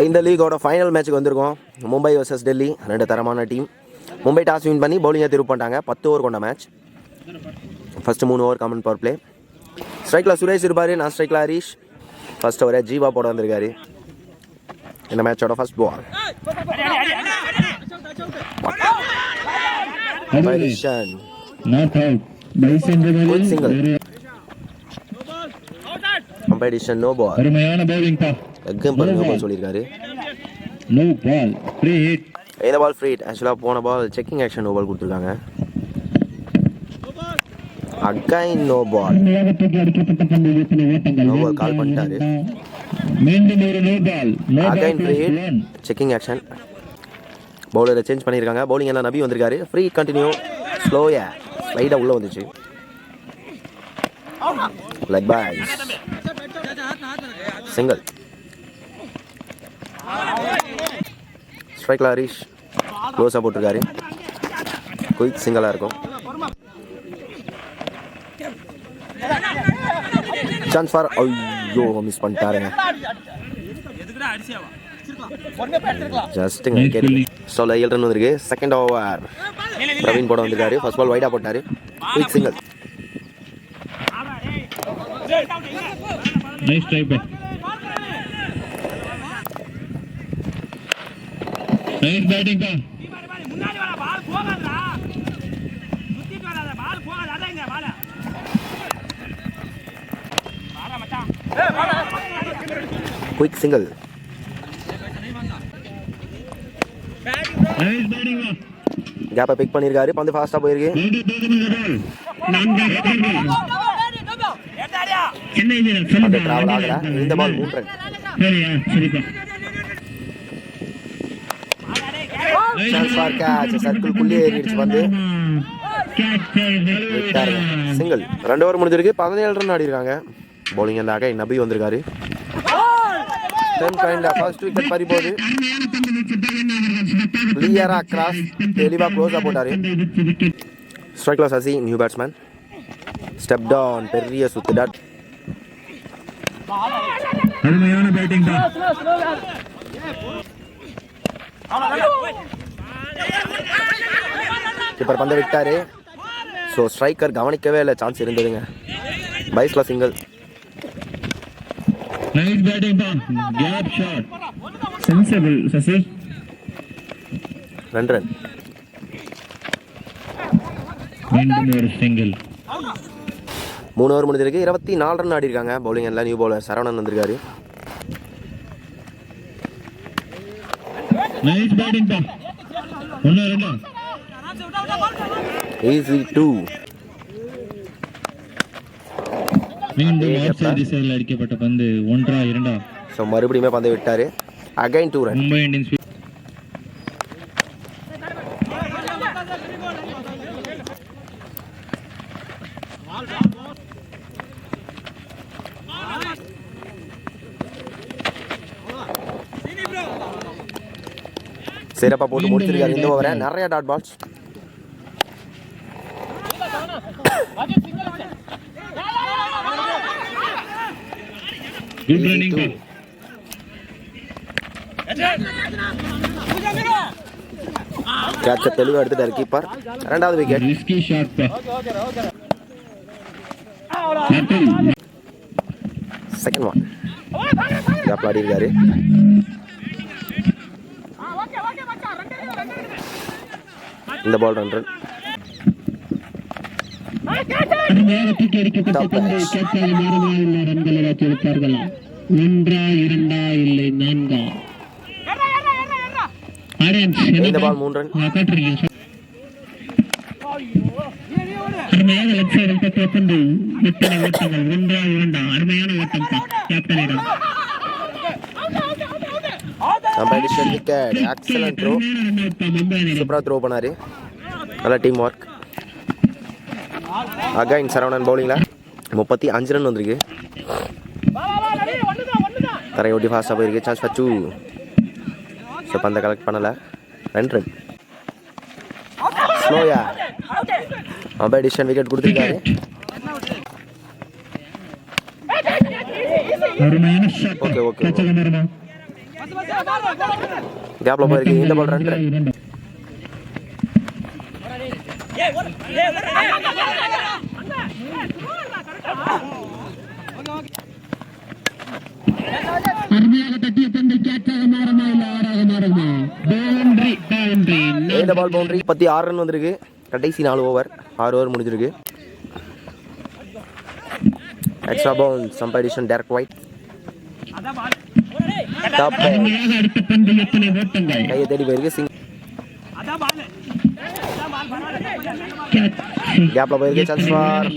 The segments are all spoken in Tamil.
இந்த லீகோட ஃபைனல் மேட்ச்சுக்கு வந்திருக்கோம். மும்பை வர்சஸ் டெல்லி, ரெண்டு தரமான டீம். மும்பை டாஸ் வின் பண்ணி பவுலிங்கை திரும்ப பண்ணிட்டாங்க. 10 ஓவர் கொண்ட match. First 3 over common power play. ஸ்ட்ரைக்கில் சுரேஷ் இருப்பார், நான் ஸ்ட்ரைக்கில் ஹரீஷ். ஃபர்ஸ்ட் ஓவரே ஜீவா போட வந்திருக்காரு. இந்த மேட்சோட first ball. Competition no ball. அருமையான பவுலிங் பா. எக்கம் பண்ண நோ பால் சொல்லிருக்காரு. No ball, free hit. இந்த பால் ஃப்ரீ ஹிட். ஆக்சுவலா போன ball checking action no ball கொடுத்திருக்காங்க. Again no ball. No ball call பண்ணிட்டாரு. மீண்டும் ஒரு no ball. Again free hit. Checking action. பவுலரை சேஞ்ச் பண்ணிருக்காங்க. பவுலிங் எல்லாம் நபி வந்திருக்காரு. Free continue. ஸ்லோயா ஸ்லைடா உள்ள வந்துச்சு. Leg back. சிங்கிள். ஸ்ட்ரைக்ல ஹரீஷ் க்ளோஸா போட்டிருக்காரு. குயிக் சிங்கிளா இருக்கும். Chance for. ஐயோ மிஸ் பண்ணிட்டாருங்க. ஜஸ்ட் ஸ்டோல 7 ரன் வந்திருக்கு. செகண்ட் ஓவர் பிரவீன் போட வந்திருக்காரு. ஃபர்ஸ்ட் பால் வைடா போட்டாரு. Quick single. Nice try by. Nice batting பா. முன்னாடி வர பால் போகாதடா. சுத்திட்டு வராத பால் போகாத. அடங்க பால். பாரா மச்சான். Quick single. நைஸ் பேட்டிங் பா. கேப்பை பிக் பண்ணிருக்காரு. பந்து ஃபாஸ்டா போயிருக்கு. பந்து டிராவல் ஆகல. இந்த பால் 3 run. Chance for catch. Circle குள்ளே ஏறிடுச்சு பந்து. சிங்கிள். 2 ஓவர் முடிஞ்சிருக்கு. 17 ரன் ஆடி இருக்காங்க. பவுலிங் எல்லாம் நபி வந்திருக்காரு. ஃபர்ஸ்ட் விக்கெட் பறி போகுது. கிளியரா கிராஸ் தெளிவா க்ளோஸா போட்டாரு. ஸ்ட்ரைக்ல Sasi new batsman. Step down. பெரிய சுத்து டாட். அருமையான பேட்டிங் தான். கீப்பர் பந்தை விட்டாரு. ஸோ ஸ்ட்ரைக்கர் கவனிக்கவே இல்லை. சான்ஸ் இருந்ததுங்க. பைஸ்ல சிங்கிள். நைஸ் பேட்டிங் பா. Gap shot. Sensible Sasi. 2 run. மீண்டும் ஒரு சிங்கிள். 3 ஓவர் முடிஞ்சிருக்கு. 24 ரன் ஆடி இருக்காங்க. பவுலிங் எல்லாம் நியூ பவுலர் சரவணன் வந்திருக்காரு. நைஸ் பேட்டிங் பா. 1 ரன். ஈஸி 2. மீண்டும் ஆஃப் சைடு திசையில் அடிக்கப்பட்ட பந்து 1-2. ஸோ மறுபடியும் பந்தை விட்டாரு. Again 2 run. மும்பை இந்தியன்ஸ் சிறப்பா போட்டு முடிச்சிருக்காரு இந்த ஓவரை. நிறைய டாட் பால்ஸ். Good running. கேட்ச தெளிவா எடுத்துட்டாரு கீப்பர். 2வது விக்கெட். ரிஸ்கி ஷாட் பா. Second one. கேப்ல ஆடி இருக்காரு. இந்த பால் 2 ரன். தூக்கி அடிக்கப்பட்ட பந்து கேட்சால் மாறுமாறுள்ள ரன்களை வைத்திருப்பார்கள். 1-2 இல்லை 4. இந்த பால் 3 ரன். அருமையான லெஃப்ட் சைடில் பற்றிய பந்து. எத்தனை ஓட்டங்கள். 1-2. அருமையான ஓட்டம் பா கேப்டனிடம். Competition wicket. Excellent throw. சூப்பரா த்ரோ பண்ணாரு. நல்ல டீம் ஒர்க். அகைன் சரவணன் பவுலிங்ல 35 ரன் வந்திருக்கு. தரையை ஒட்டி ஃபாஸ்டா போயிருக்கு. Chance for 2. ஸோ பந்தை கலெக்ட் பண்ணல. 2 ரன். ஸ்லோயா கம்பெடிஷன் விக்கெட் கொடுத்துருக்காரு. அருமையான ஷாட். Okay okay. கேப்ல போயிருக்கு. இந்த பால் ரன். அருமையாக தட்டிய பந்து கேட்சாக மாறுமா இல்ல ஆறாக மாறுமா? Boundary boundary. இந்த பால் பவுண்டரி. 36 ரன் வந்திருக்கு. கடைசி 4 ஓவர், 6 ஓவர் முடிஞ்சிருக்கு. எக்ஸ்ட்ரா பவுன்ஸ் சம்படிஷன் டைரக்ட் வைட். அருமையாக அடுத்த பந்து எத்தனை ஓட்டங்கள்? கையை தேடி போயிருக்கு. சிங் கேப்ல போயிருக்கு. Chance for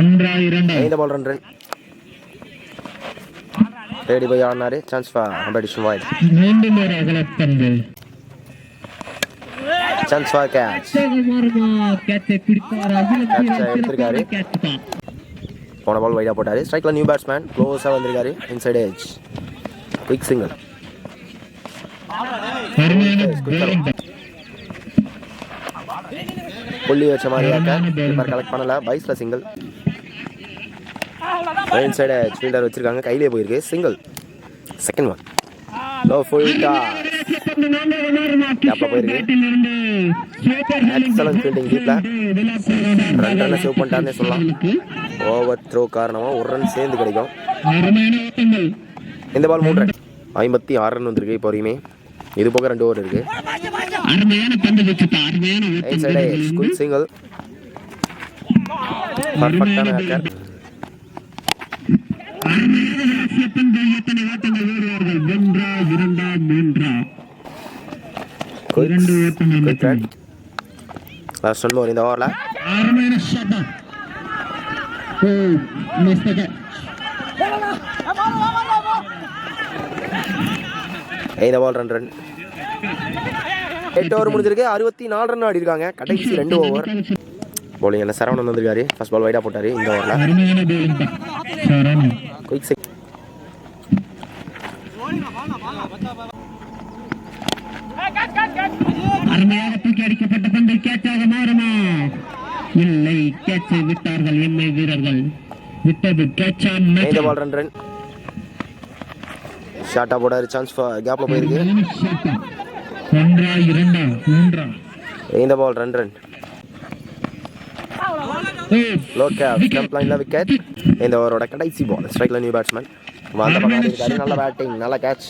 1-2. இந்த பால் ரன். தேடி போய் ஆடினாரு. Chance for competition wide. மீண்டும் ஒரு அகலப்பந்து. Chance for catch. கேட்சை பிடிப்பார். எடுத்திருக்காரு. போன பால் வைடா போட்டாரு. ஸ்ட்ரைக்ல நியூ பேட்ஸ்மேன் க்ளோஸா வந்திருக்காரு. Inside edge quick single. புள்ளி வச்ச மாதிரி கீப்பர் கலெக்ட் பண்ணல. பைஸ்ல சிங்கிள். இன்சைட் எட்ஜ் ஃபீல்டர் வச்சிருக்காங்க. கையிலே போயிருக்கு. Single. Second one low full toss. கேப்ல போயிருக்கு. எக்ஸலன்ட் ஃபீல்டிங் டீப்ல. ரன் சேவ் பண்ணிட்டாருன்னே சொல்லலாம். ஓவர் த்ரோ காரணமா ஒரு ரன் சேர்ந்து கிடைக்கும். இந்த பால் 3 ரன். 56 ரன் வந்திருக்கு இப்போ வரையுமே. இது போக 2 ஓவர் இருக்கு. Inside edge quick single. பர்ஃபெக்ட்டான ஹேக்கர். லாஸ்ட் ரன் இந்த ஓவர்ல. இந்த பால் ரன். 8 ஓவர் முடிஞ்சிருக்கு. 64 ரன் ஆடி இருக்காங்க. கடைசி 2 ஓவர். பவுலிங் என்ன சரவணன் வந்திருக்காரு. ஃபர்ஸ்ட் பால் வைடா போட்டாரு. இந்த ஓவர்ல குயிக் சிக். அருமையாக தூக்கி அடிக்கப்பட்ட பந்து கேட்சாக மாறுமா? இல்லை, கேட்சை விட்டார்கள் எம்ஐ வீரர்கள். விட்டது கேட்சா. இந்த பால் ரன். ஷாட்டா போடாரு. சான்ஸ் கேப்ல போயிருக்கு. 1-2. இந்த ball run. Low gap stump லைன்ல விக்கெட். இந்த ஓவரோட கடைசி பால். ஸ்ட்ரைக்ல நியூ பேட்ஸ்மேன் வந்த பக்கம் இருக்காரு. நல்ல பேட்டிங், நல்ல கேட்ச்.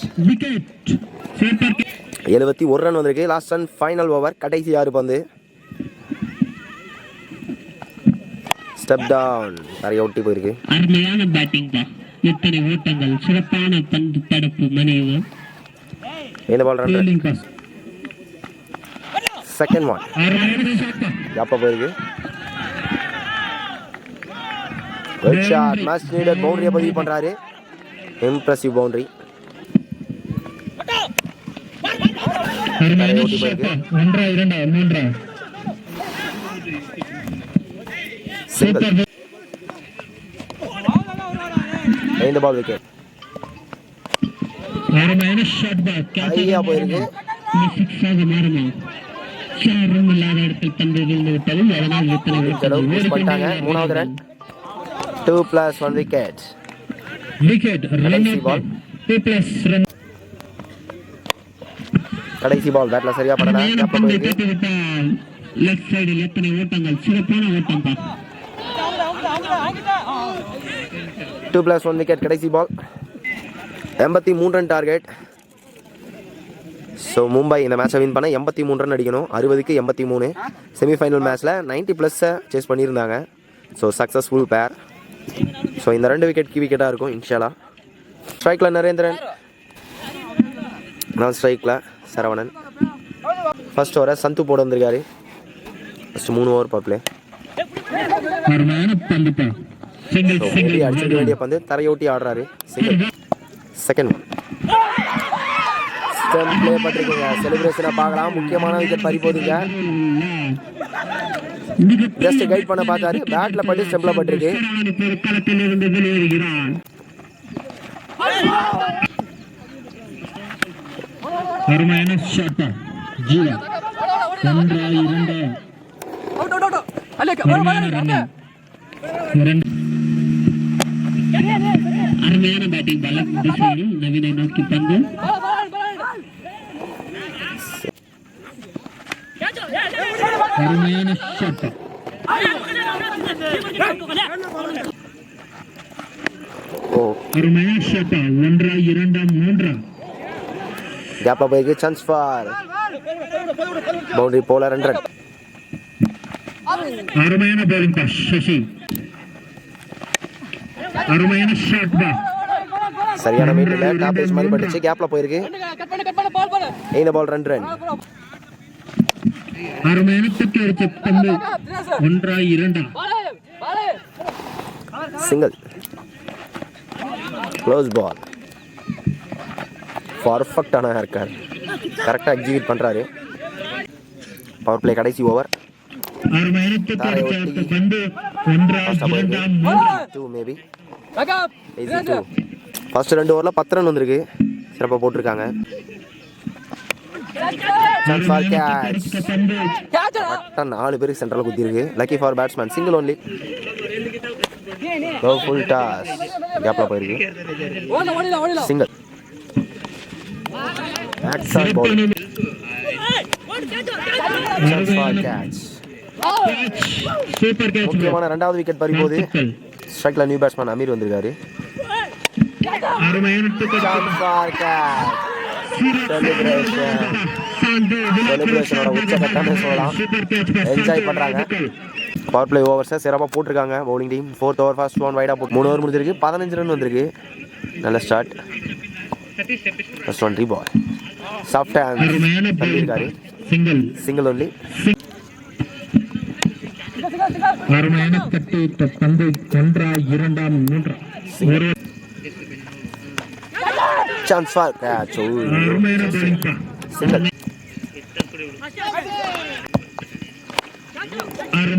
71 ரன் வந்திருக்கு. Last run final over. கடைசி 6 பந்து. ஸ்டெப் டவுன் நிறைய ஒட்டி போயிருக்கு. அருமையான பேட்டிங் தான். எத்தனை ஓட்டங்கள். சிறப்பான பந்து தடுப்பு மணிவு. இந்த பால் ரன். செகண்ட் ஒன் அப்ப போயிருக்கு. Good shot. மேட்ச் லீடர் பவுண்டரியை பதிவு பண்றாரு. Impressive boundary. ஓட்டி போயிருக்கு. 1-2. சிங்கிள். இந்த பால் விக்கெட். ஐயா போயிருக்கு. பண்ணிட்டாங்க. 3வது ரன். 2+1 விக்கெட். கடைசி பால் பேட்ல சரியா பண்ணல. கேப்ல போயிருக்கு. லெஃப்ட் சைடில் எத்தனை ஓட்டங்கள். சிறப்பான ஓட்டம் தான். 2+1 விக்கெட். கடைசி பால். 83 ரன் டார்கெட். ஸோ மும்பை இந்த மேட்சை வின் பண்ண 83 ரன் அடிக்கணும். 60க்கு 83. செமிஃபைனல் மேட்ச்சில் 90+ சேஸ் பண்ணியிருந்தாங்க. ஸோ சக்ஸஸ்ஃபுல் பேர். ஸோ இந்த 2 விக்கெட் கீ விக்கெட்டாக இருக்கும் இன்ஷாலா. ஸ்ட்ரைக்கில் நரேந்திரன், நான் ஸ்ட்ரைக்கில் சரவணன். ஃபர்ஸ்ட் ஓவரை சந்து போட வந்திருக்காரு. ஃபர்ஸ்ட் 3 ஓவர் பார்க்கல. அடிச்சுக்க வேண்டிய பந்து தரையொட்டி ஆடுறாரு. Single. Second one stump play பண்ணிருக்கீங்க. செலிப்ரேஷனை பார்க்கலாம். முக்கியமான விக்கெட் பறி போதுங்க. ஜஸ்ட் கைட் பண்ண பார்த்தாரு. பேட்ல பட்டு ஸ்டெம்ப்ல பட்டிருக்கு. அருமையான ஷாட். ஜீவா 1-2. அருமையான அருமையான பேட்டிங் பல திசையில் நவீனை நோக்கி பந்து அருமையான ஷாட் ஓ அருமையான ஷாட் 1 2 3 கேப்ல போயிருக்கு சான்ஸ் ஃபார் பவுண்டரி போல 2 ரன் அருமையான bowling பாஸ் சசி அருமையான ஷாட் பா சரியான மீட்டர்ல டாப் பேஸ் மாதிரி பட்டுச்சு கேப்ல போயிருக்கு இந்த பால் 2 ரன் அருமையான தூக்கி அடிச்ச பந்து 1 2 சிங்கிள் க்ளோஸ் பால் பர்ஃபெக்டான இருக்கார் கரெக்டாக எக்ஸிக்யூட் பண்ணுறாரு பவர் பிளே கடைசி ஓவர் அருமையான தூக்கி அடிச்ச பந்து 1 2 2 மேபி ஈஸி 2 ஃபர்ஸ்ட் 2 ஓவரில் 10 ரன் வந்திருக்கு சிறப்பாக போட்டிருக்காங்க சான்ஸ் ஃபார் கேட்ச் கரெக்டாக 4 பேருக்கு சென்ட்ரலில் குத்திருக்கு lucky for batsman single only low full toss கேப்ல போயிருக்கு single action ball chance for catch super catch முக்கியமான 2வது விக்கெட் பறிபோது ஸ்ட்ரைக்ல நியூ பேட்ஸ்மேன் அமீர் வந்திருக்காரு அருமையான தூக்கி சான்ஸ் ஃபார் கேட்ச் செலிப்ரேஷனோட உச்சகட்டமே சொல்லலாம் என்ஜாய் பண்றாங்க பவர் பிளே ஓவர்ஸை சிறப்பாக போட்டிருக்காங்க bowling team 4th over first 1 வைடாக போட்டு 3 ஓவர் முடிஞ்சிருக்கு 15 ரன் வந்திருக்கு நல்ல start first 1 ball soft hand பண்ணியிருக்காரு சிங்கிள் ஒன்லி அருமையான தட்டு பந்து 1 2 3 சான்ஸ் ஃபார் கேட்ச் அருமையான bowling சிங்கிள்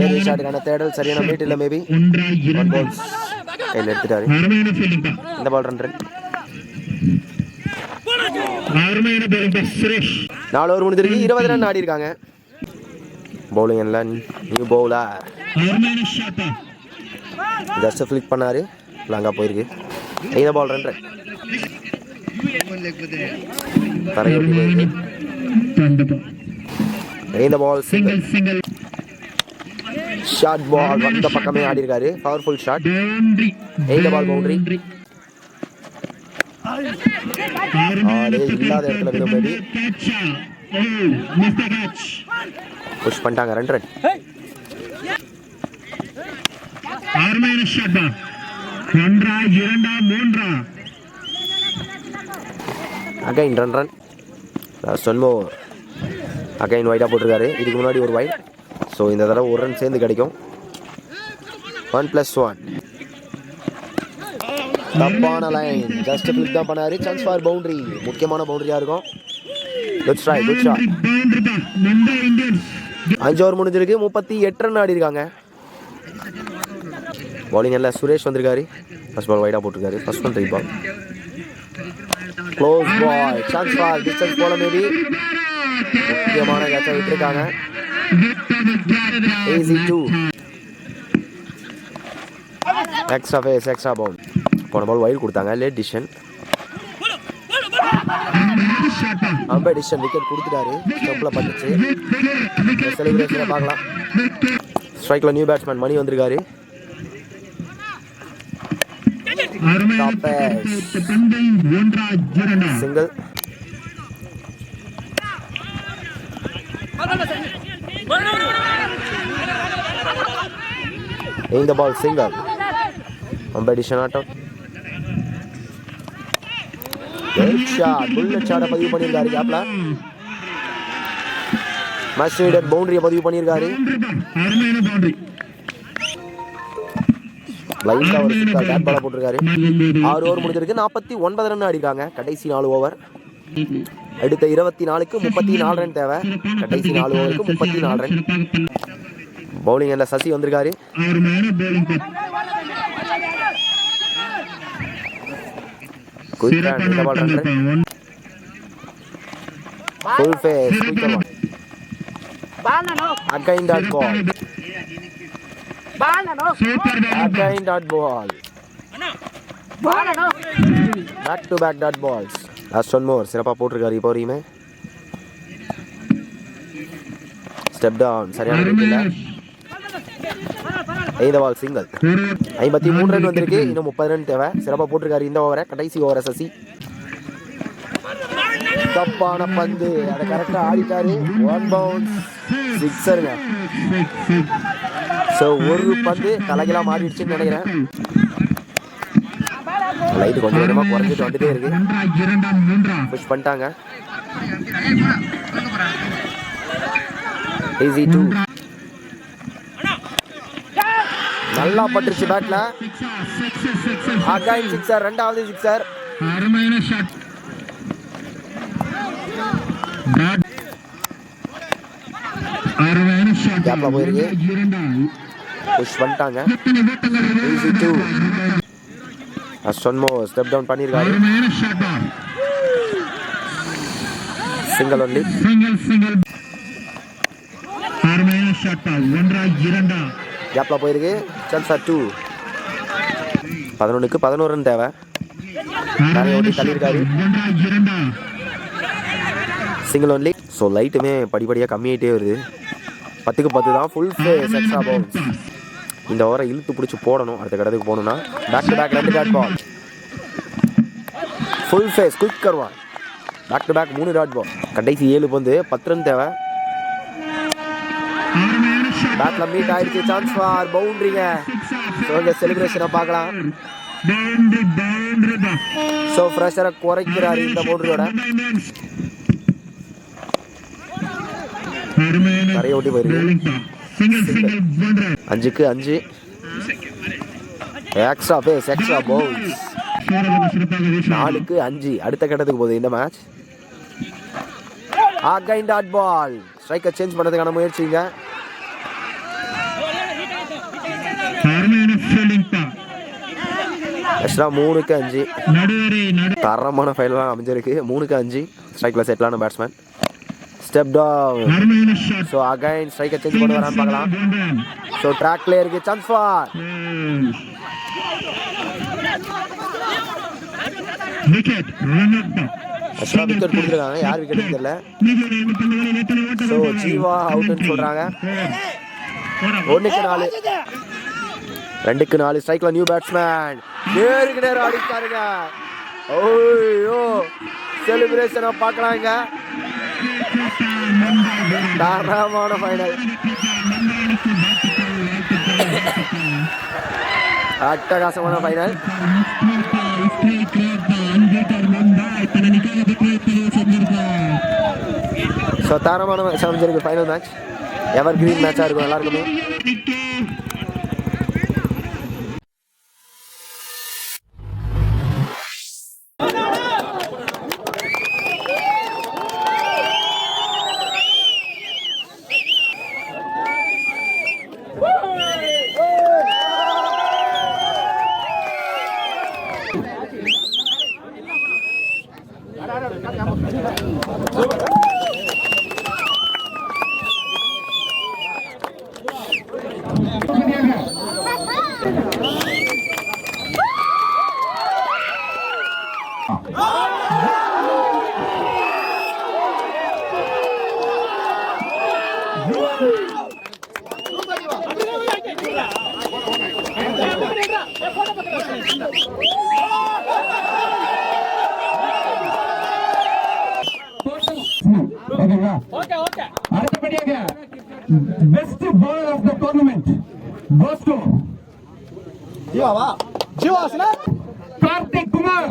பெரிய ஷாட்டுக்கான தேடல் சரியான மீட் இல்லை மேபி 1 2 பால்ஸ் கையில் எடுத்துட்டாரு அருமையான ஃபீல்டிங் இந்த பால் 2 ரன் அருமையான bowling சுரேஷ் 4 ஓவர் முடிஞ்சிருக்கு 20 ரன் ஆடி இருக்காங்க பவுலிங் எல்லாம் நியூ பவுலர் அருமையான ஷாட் ஜஸ்ட் ஃபிளிக் பண்ணாரு லாங்கா போயிருக்கு இந்த பால் 2 ரன் தரையொட்டி போயிருக்கு இந்த பால் சிங்கிள் ஷார்ட் பால் வந்த பக்கமே ஆடி இருக்காரு பவர்ஃபுல் ஷாட் இந்த பால் பவுண்டரி ஆளே இல்லாத இடத்துல விடும் மேபி புஷ் பண்ணிட்டாங்க 2 ரன் அருமையான shot 1 2 3 again 2 run last 1 more again வைடாக போட்டிருக்காரு இதுக்கு முன்னாடி ஒரு வைட் ஸோ இந்த தடவை 1 ரன் சேர்ந்து கிடைக்கும் 1+1 தப்பான லைன் ஜஸ்ட் ஃபிளிக் தான் பண்ணாரு சான்ஸ் ஃபார் பவுண்டரி முக்கியமான பவுண்டரியா இருக்கும் good strike good shot 5 over முடிஞ்சிருக்கு 38 ரன் ஆடி இருக்காங்க பவுலிங் எல்லாம் சுரேஷ் வந்திருக்காரு ஃபர்ஸ்ட் பால் வைடாக போட்டிருக்காரு first 1 ball close ball chance for distance போல மேபி முக்கியமான கேட்சை விட்டுருக்காங்க easy 2 extra face extra bowl போன பால் வைட் கொடுத்தாங்க late decision umpire decision wicket கொடுத்துட்டாரு ஸ்டெப்பில் பட்டுச்சு செலிப்ரேஷனை பார்க்கலாம் ஸ்ட்ரைக்கில் நியூ பேட்ஸ்மேன் மணி வந்திருக்காரு சிங்கிள் இந்த பால் சிங்கிள் அம்பை டிசிஷன் ஆட்டம் புல்லட் ஷாட்டை பதிவு பண்ணியிருக்காரு கேப்ல மஸ்ட் நீடட் பவுண்டரியை பதிவு பண்ணியிருக்காரு லைட்டா ஒரு சிக்கா கேட் பால போட்டிருக்காரு 6 ஓவர் முடிஞ்சிருக்கு 49 ரன் ஆடிருக்காங்க கடைசி 4 ஓவர் அடுத்த 24க்கு 34 ரன் தேவை கடைசி 4 ஓவருக்கு 34 ரன் பவுலிங் எல்லாம் சசி வந்திருக்காரு குயிக் ரன் இந்த ball 2 run full face quick run again dot ball again dot ball back to back dot balls. Last one more. சிறப்பாக போட்டிருக்காரு இப்போ வரையுமே. ஸ்டெப் டவுன் சரியான ரேட்டில். இந்த பால் சிங்கிள். 53 ரன் வந்திருக்கு. இன்னும் 30 ரன் தேவை. சிறப்பாக போட்டிருக்காரு இந்த ஓவரை. கடைசி ஓவரை சசி. தப்பான பந்து, அதை கரெக்டாக ஆடிட்டாரு. 1 பவுன்ஸ் சிக்ஸருங்க. ஸோ ஒரு பந்து தலைகளாக மாறிடுச்சுன்னு நினைக்கிறேன். லைட் கொஞ்சம் கொஞ்சமாக குறைஞ்சிட்டு வந்துட்டே இருக்கு. புஷ் பண்ணிட்டாங்க. ஈஸி 2. நல்லா பட்டுருச்சு பேட்ல. Again sixer. ரெண்டாவது சிக்ஸர். கேப்ல போயிருக்கு. புஷ் பண்ணிட்டாங்க. ஈஸி 2. அஸ்டன்மோ ஸ்டெப் டவுன் பண்ணிருக்காரு. Single only. கேப்ல போயிருக்கு. சான்ஸ் 2. 11க்கு 11 ரன் தேவை. நிறைய ஓட்டி தள்ளியிருக்காரு. Single only. ஸோ லைட்டுமே படிப்படியாக கம்மியாயிட்டே வருது. 10க்கு 10 தான். Full face extra bounce. இந்த ஓவரை இழுத்து பிடிச்சி போடணும். அடுத்த கடத்துக்கு போகணும்னா back to back 2 dot ball. Full face quick கர்வான். Back to back 3 dot ball. கடைசி 7 பந்து 10 ரன் தேவை. பேட்ல மீட் ஆயிடுச்சு. சான்ஸ் ஃபார் பவுண்டரிங்க. ஸோ இங்கே செலிப்ரேஷனை பார்க்கலாம். ஸோ ஃப்ரெஷரை குறைக்கிறாரு இந்த பவுண்டரியோட. நிறைய ஓட்டி போயிருக்கு. 5க்கு 5. Extra pace extra bowls. 4க்கு 5. அடுத்த கட்டத்துக்கு போகுது இந்த மேட்ச். Again dot ball. ஸ்ட்ரைக்கை சேஞ்ச் பண்ணுறதுக்கான முயற்சிங்க. எக்ஸ்ட்ரா 3க்கு 5. தரமான ஃபைனலாக அமைஞ்சிருக்கு. 3க்கு 5. ஸ்ட்ரைக்கில் செட்டிலான batsman. Step down. So again ஸ்ட்ரைக்கை சேஞ்ச் பண்ணி வரான்னு பார்க்கலாம். ஸோ ட்ராக்ல இருக்கு. சான்ஸ் ஃபார் ஆக்சுவலாக விக்கெட் கொடுத்துருக்காங்க. யார் விக்கெட் தெரியல. ஸோ ஜீவா அவுட்னு சொல்கிறாங்க. 1க்கு 4. 2க்கு 4. ஸ்ட்ரைக்கில் நியூ பேட்ஸ்மேன். நேருக்கு நேரம் அடித்தாருங்க. ஓய்யோ செலிப்ரேஷனை பார்க்கலாங்க. தரமான ஃபைனல். அட்டகாசமான ஃபைனல். ஸோ தரமான மேட்ச் அமைஞ்சிருக்கு. ஃபைனல் மேட்ச் எவர் கிரீன் மேட்சாக இருக்கும். நல்லா இருக்குமே. அடுத்தபடியாக best bowler of the tournament goes to Karthik Kumar.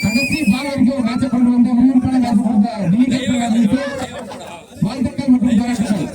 கடைசி பால் வரைக்கும் மேட்சை கொண்டு வந்து விறுவிறுப்பான மேட்ச் கொடுத்த வாழ்த்துக்கள் மற்றும் பாராட்டுகள்.